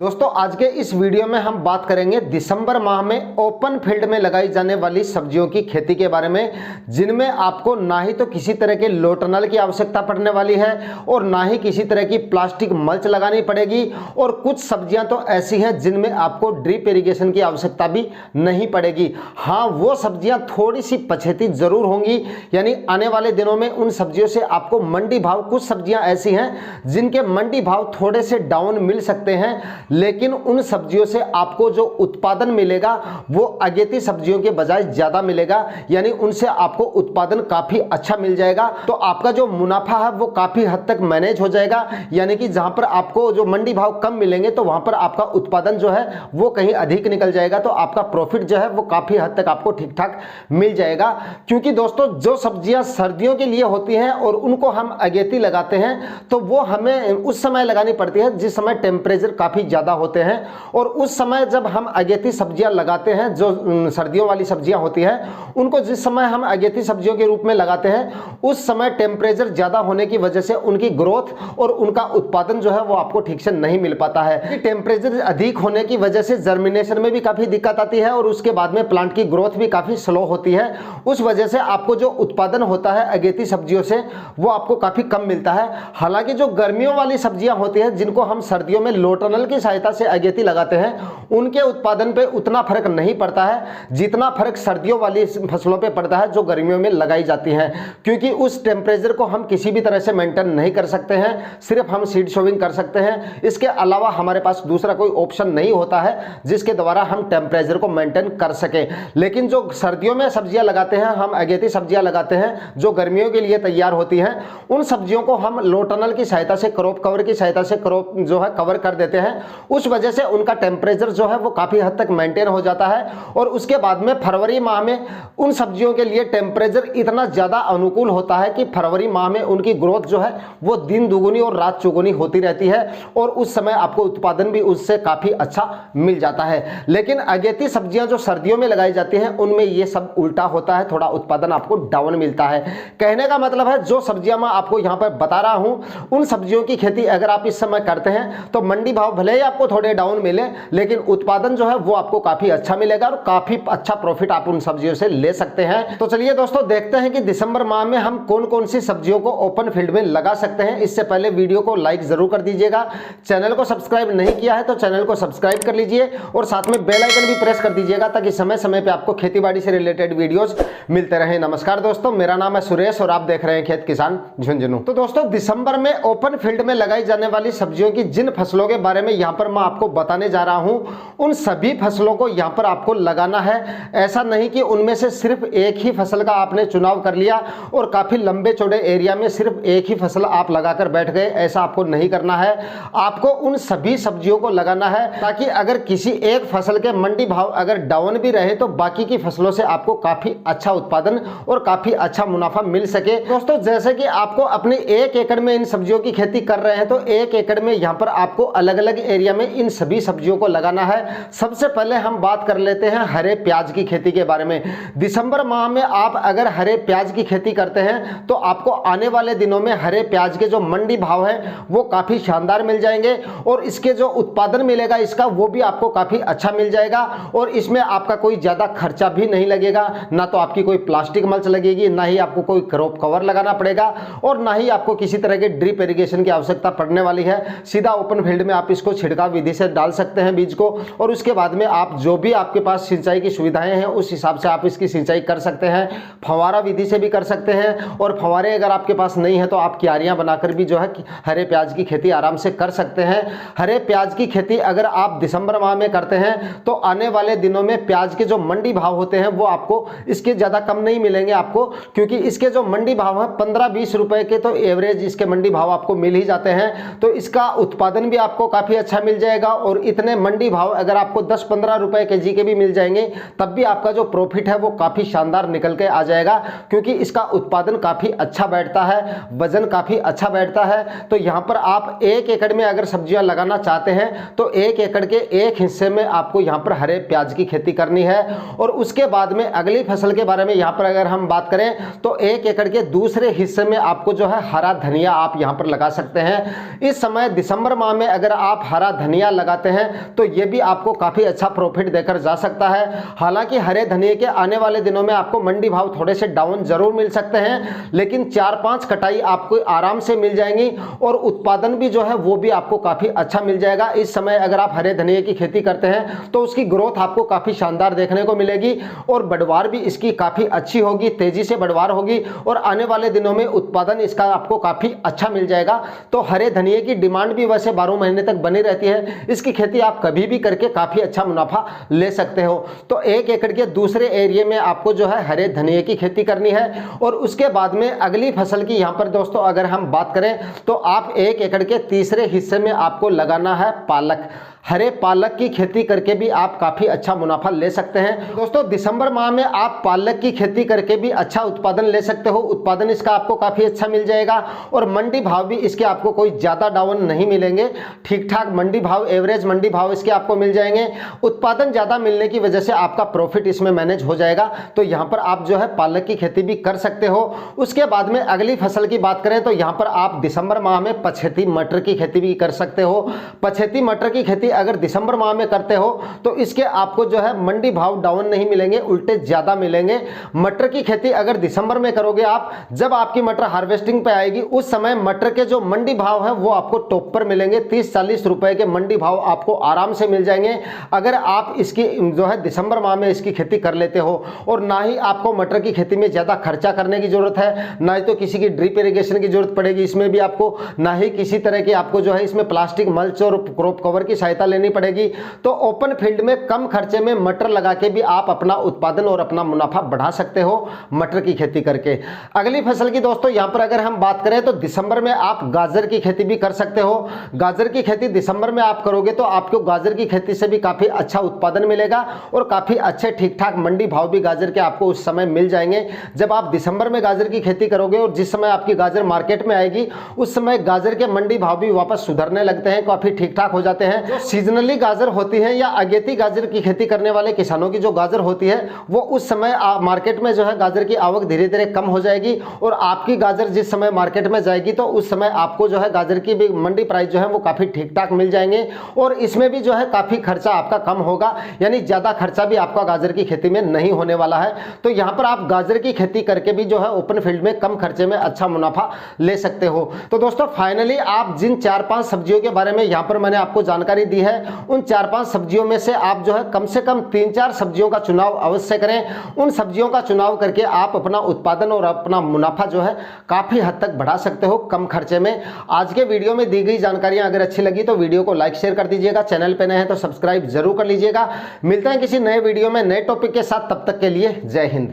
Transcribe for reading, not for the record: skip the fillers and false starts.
दोस्तों आज के इस वीडियो में हम बात करेंगे दिसंबर माह में ओपन फील्ड में लगाई जाने वाली सब्जियों की खेती के बारे में, जिनमें आपको ना ही तो किसी तरह के लो टनल की आवश्यकता पड़ने वाली है और ना ही किसी तरह की प्लास्टिक मल्च लगानी पड़ेगी। और कुछ सब्जियां तो ऐसी हैं जिनमें आपको ड्रिप इरिगेशन की आवश्यकता भी नहीं पड़ेगी। हाँ, वो सब्जियां थोड़ी सी पछेती जरूर होंगी, यानी आने वाले दिनों में उन सब्जियों से आपको मंडी भाव, कुछ सब्जियां ऐसी हैं जिनके मंडी भाव थोड़े से डाउन मिल सकते हैं, लेकिन उन सब्जियों से आपको जो उत्पादन मिलेगा वो अगेती सब्जियों के बजाय ज्यादा मिलेगा, यानी उनसे आपको उत्पादन काफी अच्छा मिल जाएगा। तो आपका जो मुनाफा है वो काफी हद तक मैनेज हो जाएगा, यानी कि जहां पर आपको जो मंडी भाव कम मिलेंगे तो वहां पर आपका उत्पादन जो है वो कहीं अधिक निकल जाएगा, तो आपका प्रॉफिट जो है वो काफी हद तक आपको ठीक ठाक मिल जाएगा। क्योंकि दोस्तों जो सब्जियां सर्दियों के लिए होती हैं और उनको हम अगेती लगाते हैं तो वो हमें उस समय लगानी पड़ती है जिस समय टेम्परेचर काफी ज्यादा होते हैं। और उस समय जब हम अगेती सब्जियां लगाते हैं, जो सर्दियों वाली सब्जियां होती हैं, उनको जिस समय हम अगेती सब्जियों के रूप में लगाते हैं उस समय टेम्परेचर ज्यादा होने की वजह से उनकी ग्रोथ और उनका उत्पादन जो है वो आपको ठीक से नहीं मिल पाता है। टेम्परेचर अधिक होने की वजह से जर्मिनेशन में भी काफी दिक्कत आती है और उसके बाद में प्लांट की ग्रोथ भी काफी स्लो होती है। उस वजह से आपको जो उत्पादन होता है अगेती सब्जियों से वो आपको काफी कम मिलता है। हालांकि जो गर्मियों वाली सब्जियां होती हैं जिनको हम सर्दियों में लो टनल की सहायता से अगेती लगाते हैं, उनके उत्पादन पे उतना फर्क नहीं पड़ता है जितना फर्क सर्दियों वाली फसलों पे पड़ता है जो गर्मियों में लगाई जाती हैं। क्योंकि उस टेम्परेचर को हम किसी भी तरह से मेंटेन नहीं कर सकते हैं, सिर्फ हम सीड सोविंग कर सकते हैं। इसके अलावा हमारे पास दूसरा कोई ऑप्शन नहीं होता है जिसके द्वारा हम टेम्परेचर को मेंटेन कर सके। लेकिन जो सर्दियों में सब्जियां लगाते हैं, हम अगेती सब्जियां लगाते हैं जो गर्मियों के लिए तैयार होती हैं, उन सब्जियों को हम लो टनल की सहायता से, क्रॉप कवर की सहायता से क्रॉप जो है कवर कर देते हैं। उस वजह से उनका टेम्परेचर जो है वो काफी हद तक मेंटेन हो जाता है। और उसके बाद में फरवरी माह में उन सब्जियों के लिए टेम्परेचर इतना ज्यादा अनुकूल होता है कि फरवरी माह में उनकी ग्रोथ जो है वो दिन दुगुनी और रात चौगुनी होती रहती है और उस समय आपको उत्पादन भी उससे काफी अच्छा मिल जाता है। लेकिन अगेती सब्जियां जो सर्दियों में लगाई जाती हैं उनमें ये सब उल्टा होता है, थोड़ा उत्पादन आपको डाउन मिलता है। कहने का मतलब है जो सब्जियां मैं आपको यहां पर बता रहा हूं, उन सब्जियों की खेती अगर आप इस समय करते हैं तो मंडी भाव भले ही आपको थोड़े डाउन मिले, लेकिन उत्पादन जो है वो आपको काफी अच्छा मिलेगा और काफी अच्छा प्रॉफिट आप उन सब्जियों से ले सकते हैं। तो चलिए दोस्तों देखते हैं कि दिसंबर माह में हम कौन कौन सी सब्जियों को ओपन फील्ड में लगा सकते हैं। इससे पहले वीडियो को लाइक जरूर कर दीजिएगा, चैनल को सब्सक्राइब नहीं किया है तो चैनल को सब्सक्राइब कर लीजिए और साथ में बेल आइकन भी प्रेस कर दीजिएगा ताकि समय समय पे आपको खेतीबाड़ी से रिलेटेड वीडियोस मिलते रहे। नमस्कार दोस्तों, मेरा नाम है सुरेश और आप देख रहे हैं खेत किसान झुंझुनू। तो दोस्तों दिसंबर में ओपन फील्ड में लगाई जाने वाली सब्जियों की जिन फसलों के बारे में यहां पर मैं आपको बताने जा रहा हूं, उन सभी फसलों को यहां पर आपको लगाना है। ऐसा नहीं कि उनमें से सिर्फ एक ही फसल का आपने चुनाव कर लिया और काफी लंबे चौड़े एरिया में सिर्फ एक ही फसल आप लगाकर बैठ गए, ऐसा आपको नहीं करना है। आपको उन सभी सब्जियों को लगाना है ताकि अगर किसी एक फसल के मंडी भाव अगर डाउन भी रहे तो बाकी की फसलों से आपको काफी अच्छा उत्पादन और काफी अच्छा मुनाफा मिल सके। दोस्तों जैसे कि आपको अपने 1 एकड़ में इन सब्जियों की खेती कर रहे हैं तो 1 एकड़ में यहां पर आपको अलग अलग एरिया में इन सभी सब्जियों को लगाना है। सबसे पहले हम बात कर लेते हैं हरे प्याज की खेती के बारे में। दिसंबर माह में आप अगर हरे प्याज की खेती करते हैं तो आपको आने वाले दिनों में हरे प्याज के जो मंडी भाव है वो काफी शानदार मिल जाएंगे और इसके जो उत्पादन मिलेगा इसका वो भी आपको काफी अच्छा मिल जाएगा। और इसमें आपका कोई ज्यादा खर्चा भी नहीं लगेगा, ना तो आपकी कोई प्लास्टिक मल्च लगेगी, ना ही आपको कोई क्रॉप कवर लगाना पड़ेगा और ना ही आपको किसी तरह के ड्रिप इरिगेशन की आवश्यकता पड़ने वाली है। सीधा ओपन फील्ड में आप इसको छिड़काव विधि से डाल सकते हैं बीज को और उसके बाद में आप जो भी आपके पास सिंचाई की सुविधाएं हैं उस हिसाब से आप इसकी सिंचाई कर सकते हैं। फव्वारा विधि से भी कर सकते हैं और फव्वारे अगर आपके पास नहीं है तो आप क्यारियां बनाकर भी जो है हरे प्याज की खेती आराम से कर सकते हैं। हरे प्याज की खेती अगर आप दिसंबर माह में करते हैं तो आने वाले दिनों में प्याज के जो मंडी भाव होते हैं वो आपको इसके ज्यादा कम नहीं मिलेंगे आपको, क्योंकि इसके जो मंडी भाव है 15-20 रुपए के तो एवरेज इसके मंडी भाव आपको मिल ही जाते हैं। तो इसका उत्पादन भी आपको काफी अच्छा मिल जाएगा और इतने मंडी भाव अगर आपको 10-15 रुपए केजी के भी मिल जाएंगे तब भी आपका जो प्रॉफिट है वो काफ़ी शानदार निकल के आ जाएगा, क्योंकि इसका उत्पादन काफ़ी अच्छा बैठता है, वजन काफ़ी अच्छा बैठता है। तो यहाँ पर आप 1 एकड़ में अगर सब्जियां लगाना चाहते हैं तो 1 एकड़ के एक हिस्से में आपको यहाँ पर हरे प्याज की खेती करनी है। और उसके बाद में अगली फसल के बारे में यहाँ पर अगर हम बात करें तो 1 एकड़ के दूसरे हिस्से में आपको जो है हरा धनिया आप यहाँ पर लगा सकते हैं। इस समय दिसंबर माह में अगर आप हरा धनिया लगाते हैं तो ये भी आपको काफ़ी अच्छा प्रॉफिट देकर जा सकता है। हालांकि हरे धनिया के आने वाले दिनों में आपको मंडी भाव थोड़े से डाउन जरूर मिल सकते हैं, लेकिन 4-5 कटाई आपको आराम से मिल जाएंगी और उत्पादन भी जो है वो भी आपको काफ़ी अच्छा मिल जाएगा। इस समय अगर आप हरे धनिया की खेती करते हैं तो उसकी ग्रोथ आपको काफ़ी शानदार देखने को मिलेगी और बढ़वार भी इसकी काफ़ी अच्छी होगी, तेजी से बढ़वार होगी और आने वाले दिनों में उत्पादन इसका आपको काफ़ी अच्छा मिल जाएगा। तो हरे धनिया की डिमांड भी वैसे 12 महीने तक बनी रहती है, इसकी खेती आप कभी भी करके काफ़ी अच्छा मुनाफा ले सकते हो। तो 1 एकड़ के दूसरे एरिया में आपको जो है हरे धनिया की खेती करनी है। और उसके बाद में अगली फसल की यहाँ पर दोस्तों अगर हम बात करें तो आप 1 एकड़ के तीसरे हिस्से में आपको लगाना है पालक। हरे पालक की खेती करके भी आप काफ़ी अच्छा मुनाफा ले सकते हैं। दोस्तों दिसंबर माह में आप पालक की खेती करके भी अच्छा उत्पादन ले सकते हो, उत्पादन इसका आपको काफ़ी अच्छा मिल जाएगा और मंडी भाव भी इसके आपको कोई ज़्यादा डाउन नहीं मिलेंगे, ठीक ठाक मंडी भाव, एवरेज मंडी भाव इसके आपको मिल जाएंगे। उत्पादन ज़्यादा मिलने की वजह से आपका प्रॉफिट इसमें मैनेज हो जाएगा। तो यहाँ पर आप जो है पालक की खेती भी कर सकते हो। उसके बाद में अगली फसल की बात करें तो यहाँ पर आप दिसंबर माह में पछेती मटर की खेती भी कर सकते हो। पछेती मटर की खेती अगर दिसंबर माह में करते हो तो इसके आपको जो है मंडी भाव डाउन नहीं मिलेंगे, उल्टे ज्यादा मिलेंगे। मटर की खेती अगर दिसंबर में करोगे आप, जब आपकी मटर हार्वेस्टिंग पे आएगी उस समय मटर के जो मंडी भाव है वो आपको टॉप पर मिलेंगे। 30-40 रुपए के मंडी भाव आपको आराम से मिल जाएंगे अगर आप इसकी जो है दिसंबर माह में इसकी खेती कर लेते हो। और ना ही आपको मटर की खेती में ज्यादा खर्चा करने की जरूरत है, ना ही तो किसी की ड्रिप इरिगेशन की जरूरत पड़ेगी इसमें भी आपको, ना ही किसी तरह की आपको जो है इसमें प्लास्टिक मल्च और क्रॉप कवर की सहायता लेनी पड़ेगी। तो ओपन फील्ड में कम खर्चे में मटर लगा के भी आप अपना उत्पादन और अपना मुनाफा बढ़ा सकते हो मटर की खेती करके। अगली फसल की दोस्तों यहां पर अगर हम बात करें तो दिसंबर में आप गाजर की खेती भी कर सकते हो। गाजर की खेती दिसंबर में आप करोगे तो आपको गाजर की खेती से भी काफी अच्छा उत्पादन मिलेगा और काफी अच्छे ठीक ठाक मंडी भाव भी गाजर के आपको उस समय मिल जाएंगे। जब आप दिसंबर में गाजर की खेती करोगे और जिस समय आपकी गाजर मार्केट में आएगी उस समय गाजर के मंडी भाव भी वापस सुधरने लगते हैं, काफी ठीक ठाक हो जाते हैं। जो सीजनली गाजर होती है या अगेती गाजर की खेती करने वाले किसानों की जो गाजर होती है वो उस समय मार्केट में जो है गाजर की आवक धीरे धीरे कम हो जाएगी और आपकी गाजर जिस समय मार्केट में जाएगी तो उस समय आपको जो है गाजर की भी मंडी प्राइस जो है वो काफी ठीक ठाक मिल जाएंगे और इसमें भी जो है काफी खर्चा आपका कम होगा, यानी ज्यादा खर्चा भी आपका गाजर की खेती में नहीं होने वाला है। तो यहाँ पर आप गाजर की खेती करके भी जो है ओपन फील्ड में कम खर्चे में अच्छा मुनाफा ले सकते हो। तो दोस्तों फाइनली आप जिन 4-5 सब्जियों के बारे में यहाँ पर मैंने आपको जानकारी दी है उन 4-5 सब्जियों में से आप जो है कम से कम 3-4 सब्जियों का चुनाव अवश्य करें। उन सब्जियों का चुनाव करके आप अपना उत्पादन और अपना मुनाफा जो है काफी हद तक बढ़ा सकते हो कम खर्चे में। आज के वीडियो में दी गई जानकारियां अगर अच्छी लगी तो वीडियो को लाइक शेयर कर दीजिएगा, चैनल पे नए हैं तो सब्सक्राइब जरूर कर लीजिएगा। मिलते हैं किसी नए वीडियो में नए टॉपिक के साथ, तब तक के लिए जय हिंद।